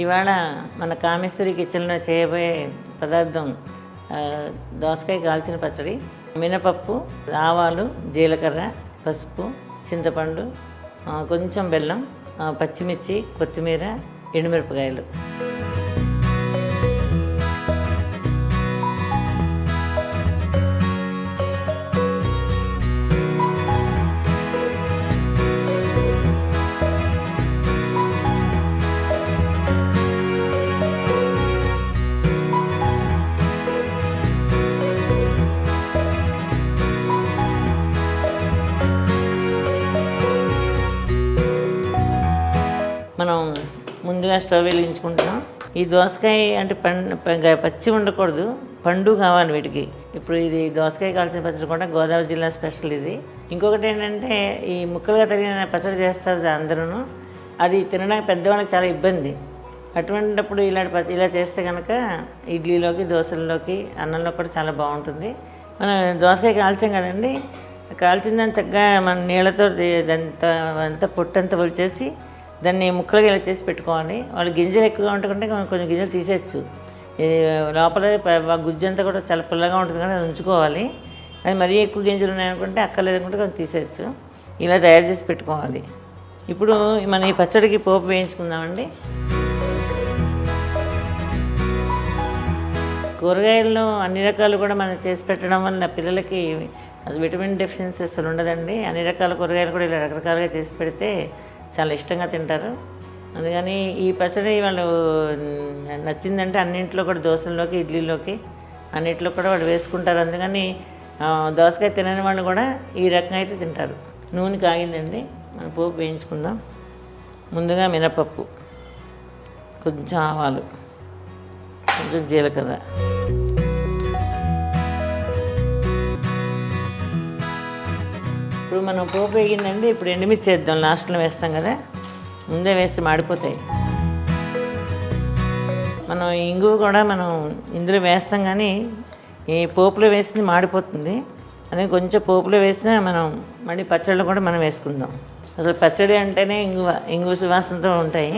ఇవాళ మన కామేశ్వరి కిచెన్లో చేయబోయే పదార్థం దోసకాయ కాల్చిన పచ్చడి, మినపప్పు, ఆవాలు, జీలకర్ర, పసుపు, చింతపండు, కొంచెం బెల్లం, పచ్చిమిర్చి, కొత్తిమీర, ఎండుమిరపకాయలు. మనం ముందుగా స్టవ్ వెలిగించుకుంటున్నాం. ఈ దోసకాయ అంటే పచ్చి ఉండకూడదు, పండు కావాలి వీటికి. ఇప్పుడు ఇది దోసకాయ కాల్చిన పచ్చడి కూడా గోదావరి జిల్లా స్పెషల్ ఇది. ఇంకొకటి ఏంటంటే ఈ ముక్కలుగా తరిగిన పచ్చడి చేస్తారు అందరూ, అది తినడానికి పెద్దవాళ్ళకి చాలా ఇబ్బంది. అటువంటిప్పుడు ఇలా చేస్తే కనుక ఇడ్లీలోకి, దోశల్లోకి, అన్నంలో కూడా చాలా బాగుంటుంది. మనం దోసకాయ కాల్చాం కదండి, కాల్చిన దాన్ని చక్కగా మన నీళ్ళతో అంతా పొట్టంతా వచ్చేసి దాన్ని ముక్కలుగా ఇలా చేసి పెట్టుకోవాలి. వాళ్ళు గింజలు ఎక్కువగా ఉంటుంటే కొంచెం గింజలు తీసేయచ్చు. ఇది లోపల గుజ్జు అంతా కూడా చాలా పుల్లగా ఉంటుంది కానీ అది ఉంచుకోవాలి. అది మరీ ఎక్కువ గింజలు ఉన్నాయనుకుంటే అక్కర్లేదనుకుంటే కొంచెం తీసేయచ్చు. ఇలా తయారు చేసి పెట్టుకోవాలి. ఇప్పుడు మనం ఈ పచ్చడికి పోపు వేయించుకుందామండి. కూరగాయల్లో అన్ని రకాలు కూడా మనం చేసి పెట్టడం వల్ల పిల్లలకి అసలు విటమిన్ డెఫిషియన్సీ అసలు ఉండదండి. అన్ని రకాల కూరగాయలు కూడా ఇలా రకరకాలుగా చేసి పెడితే చాలా ఇష్టంగా తింటారు. అందుకని ఈ పచ్చడి వాళ్ళు నచ్చిందంటే అన్నింటిలో కూడా, దోశల్లోకి, ఇడ్లీలోకి, అన్నింటిలో కూడా వాళ్ళు వేసుకుంటారు. అందుకని దోసకాయ తినని వాళ్ళు కూడా ఈ రకంగా అయితే తింటారు. నూనె కాగిందండి, మనం పోపు వేయించుకుందాం. ముందుగా మినపప్పు, కొంచెం ఆవాలు, కొంచెం జీలకర్ర, ఇప్పుడు మనం పోపు వేగిందండి. ఇప్పుడు ఎండుమిర్చి వేద్దాం. లాస్ట్లో వేస్తాం కదా, ముందే వేస్తే మాడిపోతాయి. మనం ఇంగువ కూడా మనం ఇందులో వేస్తాం కానీ ఈ పోపులో వేసింది మాడిపోతుంది. అదే కొంచెం పోపులో వేసినా మనం మళ్ళీ పచ్చళ్ళు కూడా మనం వేసుకుందాం. అసలు పచ్చడి అంటేనే ఇంగువ సువాసనతో ఉంటాయి.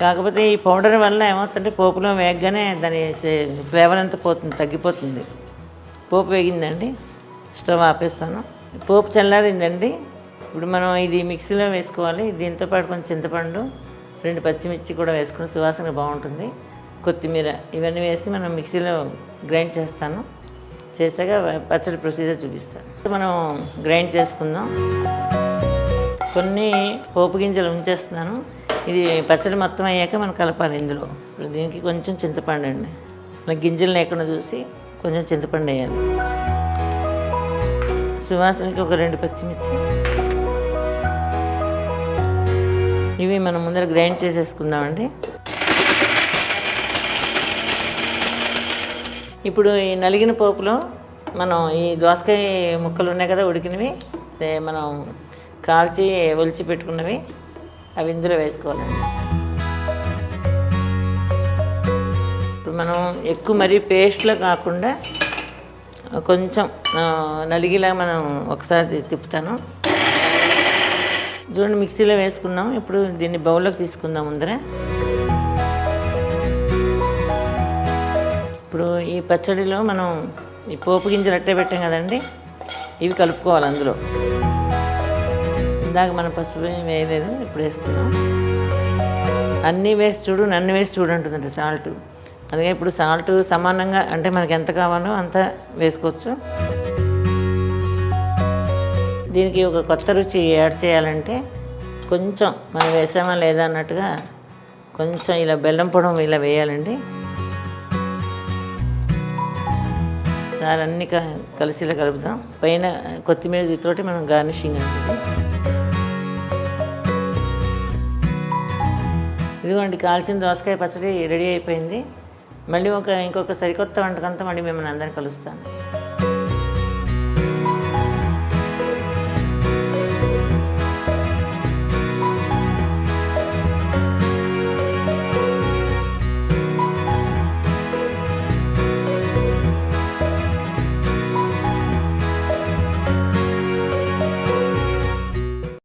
కాకపోతే ఈ పౌడర్ వల్ల ఏమవుతుందంటే పోపులో వేగగానే దాని ఫ్లేవర్ అంతా తగ్గిపోతుంది. పోపు వేగిందండి, స్టవ్ ఆపేస్తాను. పోపు చల్లారిందండి. ఇప్పుడు మనం ఇది మిక్సీలో వేసుకోవాలి. దీంతోపాటు కొంచెం చింతపండు, 2 పచ్చిమిర్చి కూడా వేసుకుని సువాసన బాగుంటుంది. కొత్తిమీర, ఇవన్నీ వేసి మనం మిక్సీలో గ్రైండ్ చేస్తాను. చేసాక పచ్చడి ప్రొసీజర్ చూపిస్తాను. మనం గ్రైండ్ చేసుకుందాం. కొన్ని పోపు గింజలు ఉంచేస్తున్నాను. ఇది పచ్చడి మొత్తం అయ్యాక మనం కలపాలి ఇందులో. ఇప్పుడు దీనికి కొంచెం చింతపండు అండి, అలా గింజలు లేకుండా చూసి కొంచెం చింతపండు వేయాలి. సువాసనకి ఒక 2 పచ్చిమిర్చి. ఇవి మనం ముందర గ్రైండ్ చేసేసుకుందామండి. ఇప్పుడు ఈ నలిగిన పోపులో మనం ఈ దోసకాయ ముక్కలు ఉన్నాయి కదా ఉడికినవి, మనం కాల్చి ఒలిచి పెట్టుకున్నవి, అవి ఇందులో వేసుకోవాలండి. ఇప్పుడు మనం ఎక్కువ మరీ పేస్ట్లో కాకుండా కొంచెం నలిగిలా మనం ఒకసారి తిప్పుతాను. చూడండి, మిక్సీలో వేసుకున్నాం. ఇప్పుడు దీన్ని బౌల్లోకి తీసుకుందాం ముందర. ఇప్పుడు ఈ పచ్చడిలో మనం ఈ పోపు గింజలు అట్టే పెట్టాం కదండి, ఇవి కలుపుకోవాలి అందులో. ఇందాక మనం పసుపు వేయలేదు, ఇప్పుడు వేస్తున్నాం. అన్నీ వేసి చూడు, నన్ను వేసి చూడు అంటుందండి సాల్ట్. అందుకే ఇప్పుడు సాల్ట్ సమానంగా, అంటే మనకి ఎంత కావాలో అంత వేసుకోవచ్చు. దీనికి ఒక కొత్త రుచి యాడ్ చేయాలంటే కొంచెం మనం వేసామా లేదా అన్నట్టుగా కొంచెం ఇలా బెల్లం పొడం ఇలా వేయాలండి. ఒకసారి అన్నీ కలిసి ఇలా కలుపుదాం. పైన కొత్తిమీర తోటి మనం గార్నిషింగ్ అండి. ఇదిగోండి, కాల్చిన దోసకాయ పచ్చడి రెడీ అయిపోయింది. మళ్ళీ ఇంకొక సరికొత్త వంటకంతో మళ్ళీ మిమ్మల్ని అందరినీ కలుస్తాను.